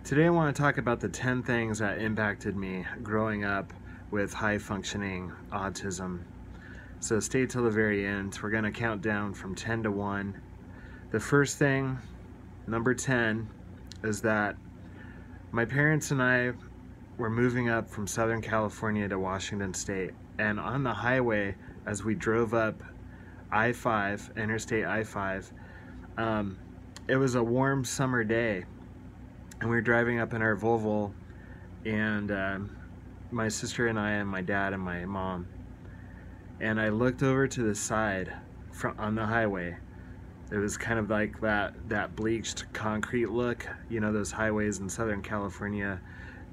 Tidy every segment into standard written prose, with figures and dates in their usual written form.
Today I want to talk about the 10 things that impacted me growing up with high-functioning autism. So stay till the very end. We're going to count down from 10 to 1. The first thing, number 10, is that my parents and I were moving up from Southern California to Washington State. And on the highway, as we drove up I-5, Interstate I-5, it was a warm summer day. And we were driving up in our Volvo, and my sister and I and my dad and my mom. And I looked over to the side on the highway. It was kind of like that bleached concrete look, you know, those highways in Southern California.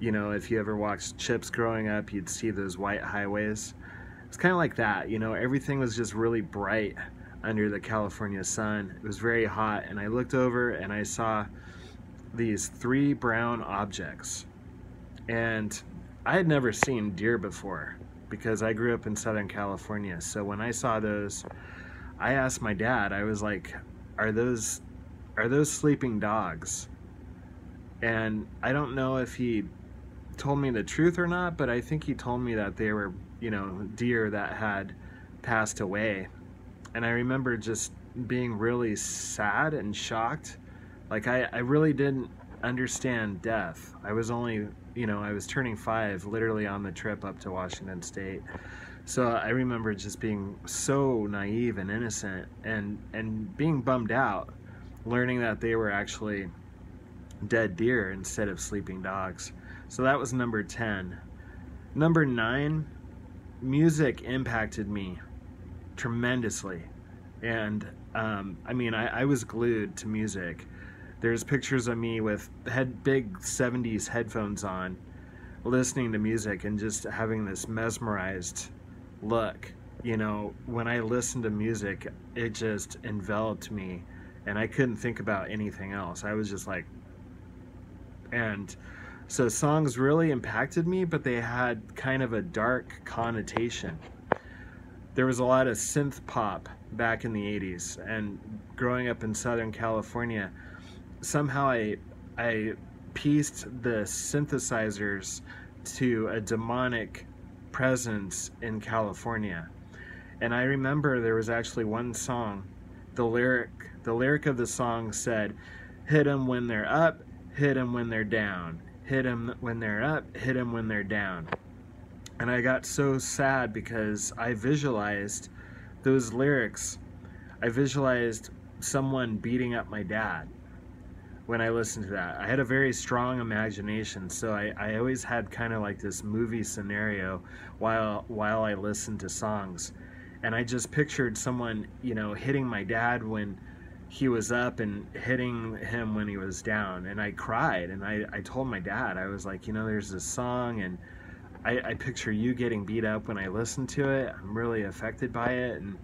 You know, if you ever watched Chips growing up, you'd see those white highways. It's kind of like that, you know, everything was just really bright under the California sun. It was very hot, and I looked over and I saw these 3 brown objects. And I had never seen deer before because I grew up in Southern California. So when I saw those, I asked my dad, I was like, are those sleeping dogs? And I don't know if he told me the truth or not, but I think he told me that they were, you know, deer that had passed away. And I remember just being really sad and shocked. Like, I really didn't understand death. I was only, you know, I was turning 5 literally on the trip up to Washington State. So I remember just being so naive and innocent and being bummed out, learning that they were actually dead deer instead of sleeping dogs. So that was number 10. Number 9, music impacted me tremendously. And I mean, I was glued to music. There's pictures of me with big 70s headphones on, listening to music and just having this mesmerized look. You know, when I listened to music, it just enveloped me and I couldn't think about anything else. I was just like, and so songs really impacted me, but they had kind of a dark connotation. There was a lot of synth pop back in the 80s, and growing up in Southern California, somehow I pieced the synthesizers to a demonic presence in California. And I remember there was actually one song, the lyric of the song said, "Hit 'em when they're up, hit 'em when they're down. Hit 'em when they're up, hit 'em when they're down." And I got so sad because I visualized those lyrics. I visualized someone beating up my dad when I listened to that. I had a very strong imagination, so I always had kind of like this movie scenario while I listened to songs. And I just pictured someone, you know, hitting my dad when he was up and hitting him when he was down. And I cried, and I told my dad, I was like, you know, there's this song, and I picture you getting beat up when I listen to it. I'm really affected by it. And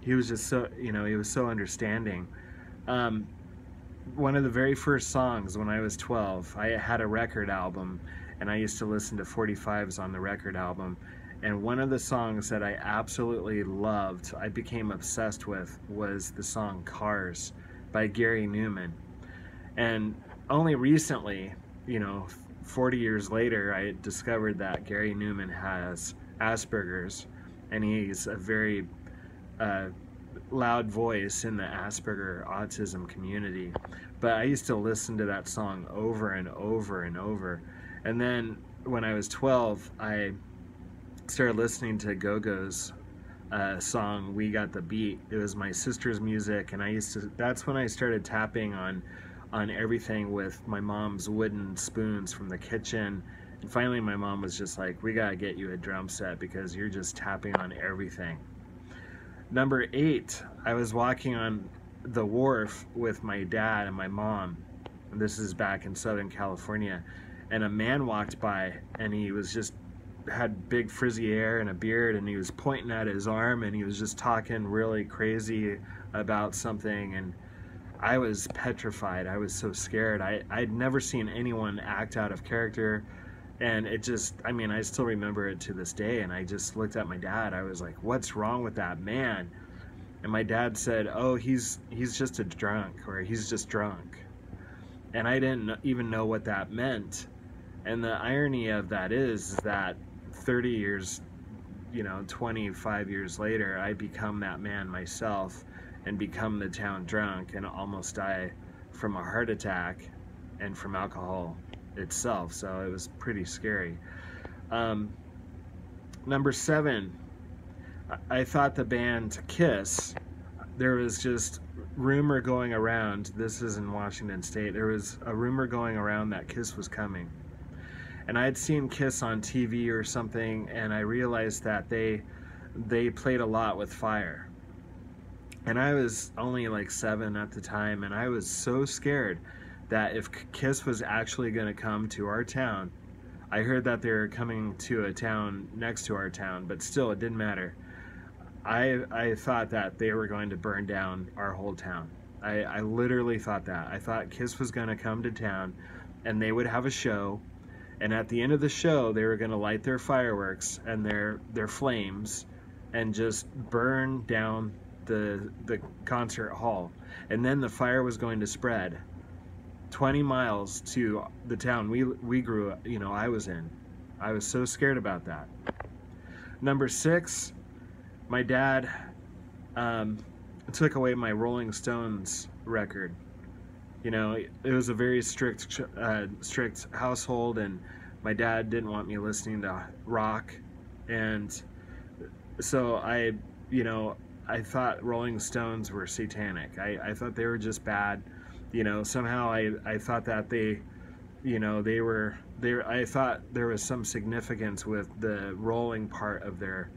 he was just so, you know, he was so understanding. One of the very first songs when I was 12, I had a record album, and I used to listen to 45s on the record album. And one of the songs that I absolutely loved, I became obsessed with, was the song Cars by Gary Newman. And only recently, you know, 40 years later, I discovered that Gary Newman has Asperger's, and he's a very loud voice in the Asperger autism community. But I used to listen to that song over and over and over. And then when I was 12, I started listening to Go-Go's song "We Got the Beat." It was my sister's music, and that's when I started tapping on everything with my mom's wooden spoons from the kitchen. And finally my mom was just like, "We gotta get you a drum set because you're just tapping on everything." Number 8, I was walking on the wharf with my dad and my mom, and this is back in Southern California, and a man walked by, and he was just had big frizzy hair and a beard, and he was pointing at his arm, and he was just talking really crazy about something, and I was petrified. I was so scared. I'd never seen anyone act out of character, and it just, I mean, I still remember it to this day. And I just looked at my dad. I was like, "What's wrong with that man?" And my dad said, "Oh, he's just a drunk," or "He's just drunk." And I didn't even know what that meant. And the irony of that is that 30 years, 25 years later, I become that man myself and become the town drunk and almost die from a heart attack and from alcohol itself. So it was pretty scary. Number 7, I thought the band Kiss, there was just rumor going around, this is in Washington State, there was a rumor going around that Kiss was coming. And I had seen Kiss on TV or something, and I realized that they played a lot with fire. And I was only like 7 at the time, and I was so scared that if Kiss was actually going to come to our town, I heard that they were coming to a town next to our town, but still, it didn't matter. I thought that they were going to burn down our whole town. I literally thought that. I thought Kiss was going to come to town, and they would have a show, and at the end of the show, they were going to light their fireworks and their flames and just burn down the concert hall. And then the fire was going to spread 20 miles to the town we grew up, I was in. I was so scared about that. Number 6, my dad took away my Rolling Stones record. It was a very strict household, and my dad didn't want me listening to rock, and so I thought Rolling Stones were satanic. I thought they were just bad. Somehow I thought that I thought there was some significance with the rolling part of their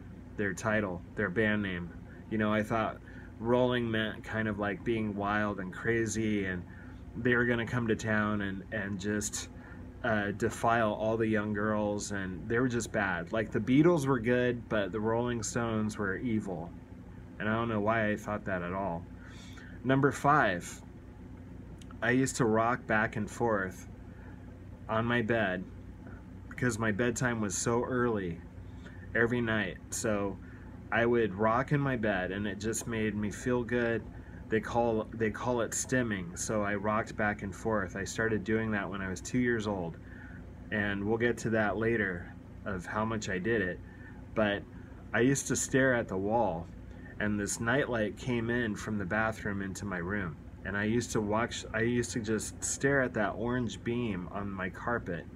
title, their band name. I thought rolling meant kind of like being wild and crazy, and they were going to come to town and just defile all the young girls, and they were just bad. Like the Beatles were good, but the Rolling Stones were evil. And I don't know why I thought that at all. Number 5, I used to rock back and forth on my bed because my bedtime was so early every night. So I would rock in my bed, and it just made me feel good. They call it stimming. So I rocked back and forth. I started doing that when I was 2 years old, and we'll get to that later of how much I did it. But I used to stare at the wall, and this nightlight came in from the bathroom into my room, and I used to just stare at that orange beam on my carpet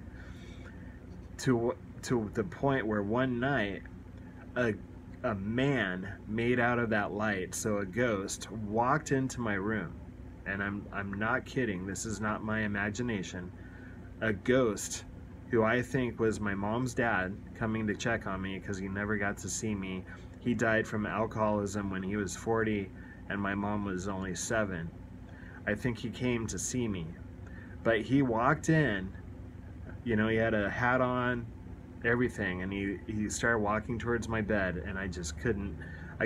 to the point where one night a man made out of that light, so a ghost, walked into my room. And I'm not kidding, this is not my imagination. A ghost who I think was my mom's dad coming to check on me because he never got to see me. He died from alcoholism when he was 40 and my mom was only 7. I think he came to see me. But he walked in, he had a hat on, everything, and he started walking towards my bed, and I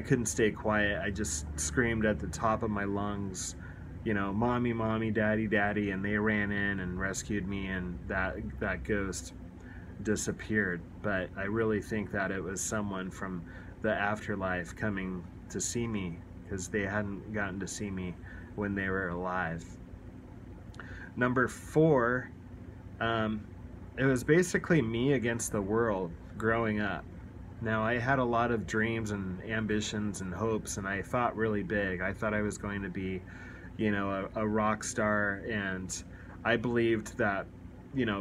couldn't stay quiet. I just screamed at the top of my lungs, mommy, mommy, daddy, daddy, and they ran in and rescued me, and that ghost disappeared. But I really think that it was someone from the afterlife coming to see me, because they hadn't gotten to see me when they were alive. Number 4, it was basically me against the world growing up. Now, I had a lot of dreams and ambitions and hopes, and I thought really big. I thought I was going to be, a rock star, and I believed that,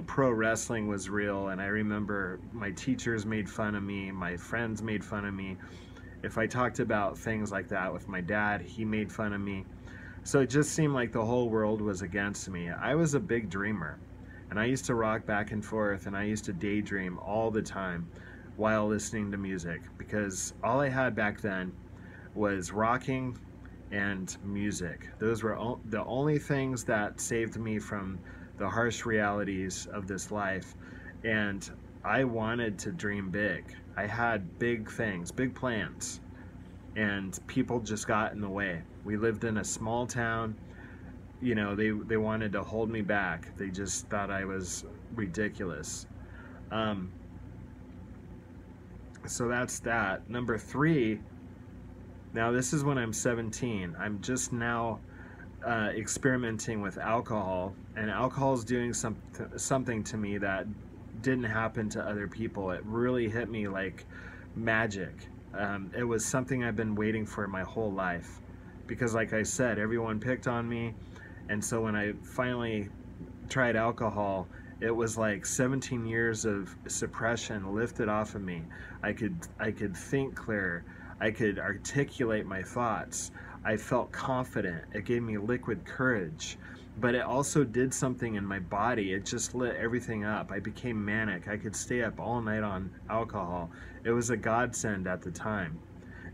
pro wrestling was real, and I remember my teachers made fun of me, my friends made fun of me. If I talked about things like that with my dad, he made fun of me. So it just seemed like the whole world was against me. I was a big dreamer. And I used to rock back and forth, and I used to daydream all the time while listening to music, because all I had back then was rocking and music. Those were the only things that saved me from the harsh realities of this life. And I wanted to dream big. I had big things, big plans, and people just got in the way. We lived in a small town. They wanted to hold me back. They just thought I was ridiculous. So that's that. Number 3, now this is when I'm 17. I'm just now experimenting with alcohol, and alcohol is doing something to me that didn't happen to other people. It really hit me like magic. It was something I've been waiting for my whole life, because like I said, everyone picked on me, and so when I finally tried alcohol, it was like 17 years of suppression lifted off of me. I could think clearer. I could articulate my thoughts. I felt confident. It gave me liquid courage. But it also did something in my body. It just lit everything up. I became manic. I could stay up all night on alcohol. It was a godsend at the time.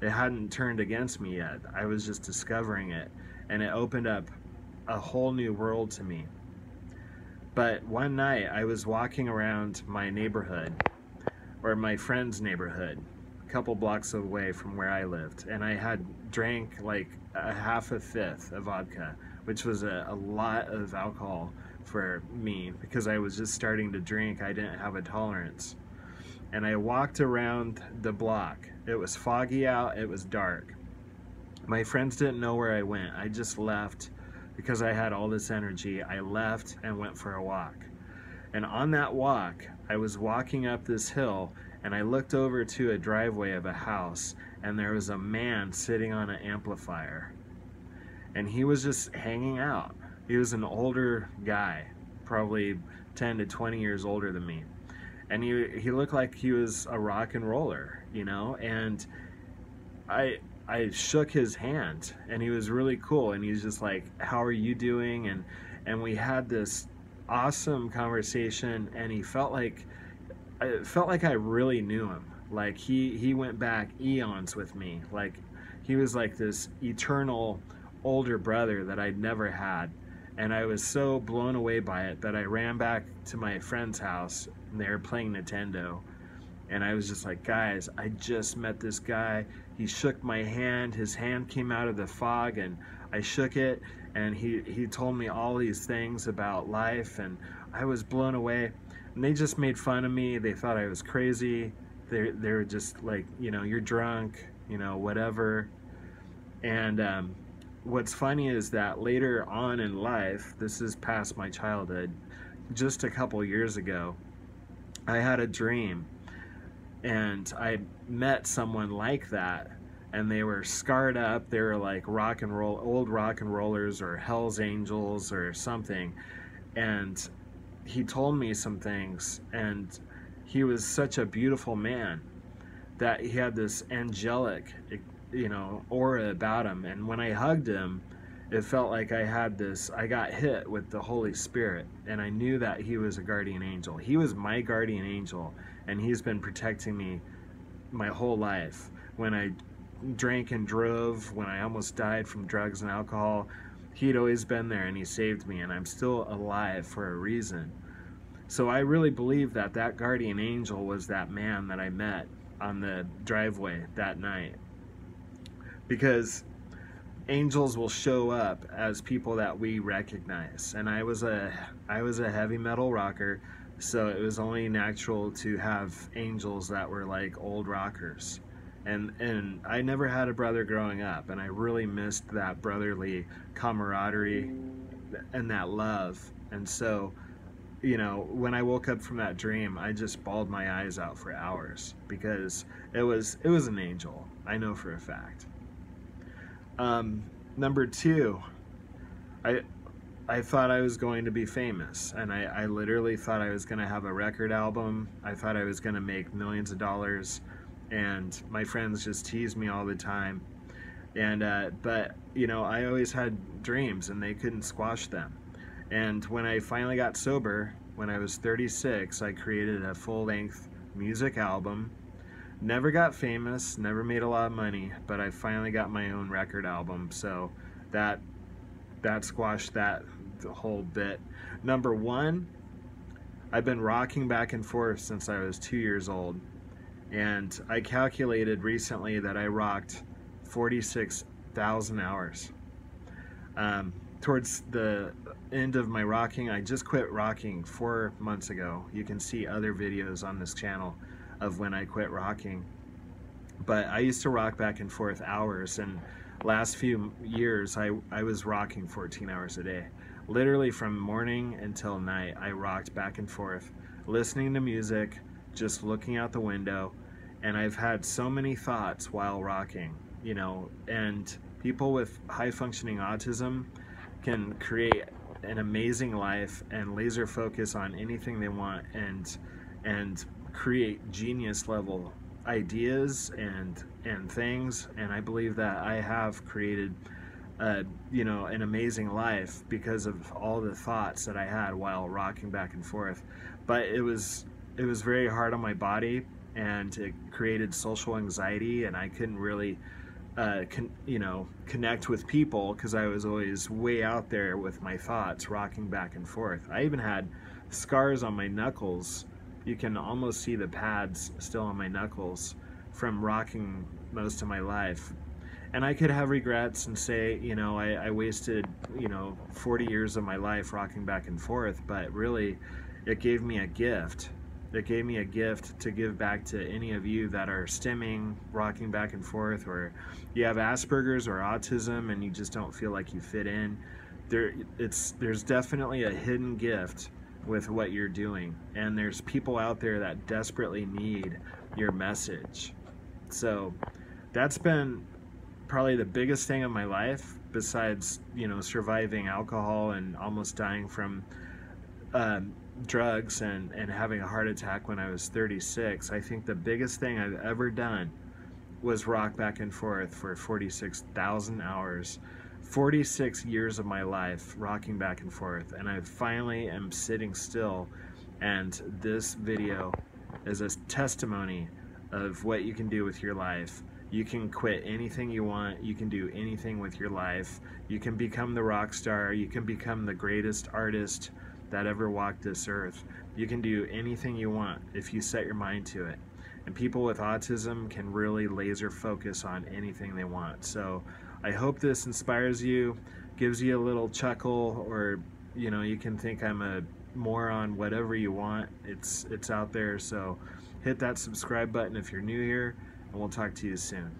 It hadn't turned against me yet. I was just discovering it. And it opened up a whole new world to me. But one night I was walking around my neighborhood, or my friend's neighborhood, a couple blocks away from where I lived, and I had drank like a half a fifth of vodka, which was a lot of alcohol for me because I was just starting to drink. I didn't have a tolerance. And I walked around the block. It was foggy out, it was dark. My friends didn't know where I went. I just left. Because I had all this energy, I left and went for a walk. And on that walk, I was walking up this hill, and I looked over to a driveway of a house, and there was a man sitting on an amplifier. And he was just hanging out. He was an older guy, probably 10 to 20 years older than me. And he looked like he was a rock and roller, you know? And I shook his hand, and he was really cool, and he's just like, how are you doing? And we had this awesome conversation, and I felt like I really knew him. Like he went back eons with me. Like he was like this eternal older brother that I'd never had. And I was so blown away by it that I ran back to my friend's house, and they were playing Nintendo. And I was just like, guys, I just met this guy. He shook my hand. His hand came out of the fog, and I shook it, and he told me all these things about life, and I was blown away. And they just made fun of me. They thought I was crazy. They were just like, you know, you're drunk, you know, whatever. And what's funny is that later on in life, this is past my childhood, just a couple years ago, I had a dream. And I met someone like that, and they were scarred up. They were like old rock and rollers or Hell's Angels or something. And he told me some things, and he was such a beautiful man that he had this angelic, you know, aura about him. And when I hugged him, it felt like I got hit with the Holy Spirit, and I knew that he was a guardian angel. He was my guardian angel, and he's been protecting me my whole life. When I drank and drove, when I almost died from drugs and alcohol, he'd always been there, and he saved me, and I'm still alive for a reason. So I really believe that that guardian angel was that man that I met on the driveway that night. Because angels will show up as people that we recognize, and I was a heavy metal rocker, so it was only natural to have angels that were like old rockers. And I never had a brother growing up, and I really missed that brotherly camaraderie and that love. And so, you know, when I woke up from that dream, I just bawled my eyes out for hours, because it was an angel. I know for a fact. Number two, I thought I was going to be famous, and I literally thought I was going to have a record album. I thought I was going to make millions of dollars, and my friends just teased me all the time. And but you know, I always had dreams, and they couldn't squash them. And when I finally got sober, when I was 36, I created a full-length music album. Never got famous, never made a lot of money, but I finally got my own record album, so that squashed that whole bit. Number one, I've been rocking back and forth since I was 2 years old, and I calculated recently that I rocked 46,000 hours. Towards the end of my rocking, I just quit rocking 4 months ago. You can see other videos on this channel of when I quit rocking. But I used to rock back and forth hours, and last few years, I was rocking 14 hours a day. Literally from morning until night, I rocked back and forth, listening to music, just looking out the window. And I've had so many thoughts while rocking, you know, and people with high functioning autism can create an amazing life and laser focus on anything they want, and create genius level ideas and things. And I believe that I have created you know, an amazing life because of all the thoughts that I had while rocking back and forth. But it was very hard on my body, and it created social anxiety, and I couldn't really you know, connect with people because I was always way out there with my thoughts, rocking back and forth. I even had scars on my knuckles. You can almost see the pads still on my knuckles from rocking most of my life. And I could have regrets and say, you know, I wasted, you know, 40 years of my life rocking back and forth, but really it gave me a gift. It gave me a gift to give back to any of you that are stimming, rocking back and forth, or you have Asperger's or autism and you just don't feel like you fit in. There's definitely a hidden gift with what you're doing, and there's people out there that desperately need your message. So that's been probably the biggest thing in my life, besides, you know, surviving alcohol and almost dying from drugs and having a heart attack when I was 36. I think the biggest thing I've ever done was rock back and forth for 46,000 hours, 46 years of my life rocking back and forth, and I finally am sitting still. And this video is a testimony of what you can do with your life. You can quit anything you want. You can do anything with your life. You can become the rock star. You can become the greatest artist that ever walked this earth. You can do anything you want if you set your mind to it. And people with autism can really laser focus on anything they want. So I hope this inspires you, gives you a little chuckle, or, you know, you can think I'm a moron, whatever you want. It's out there. So hit that subscribe button if you're new here, and we'll talk to you soon.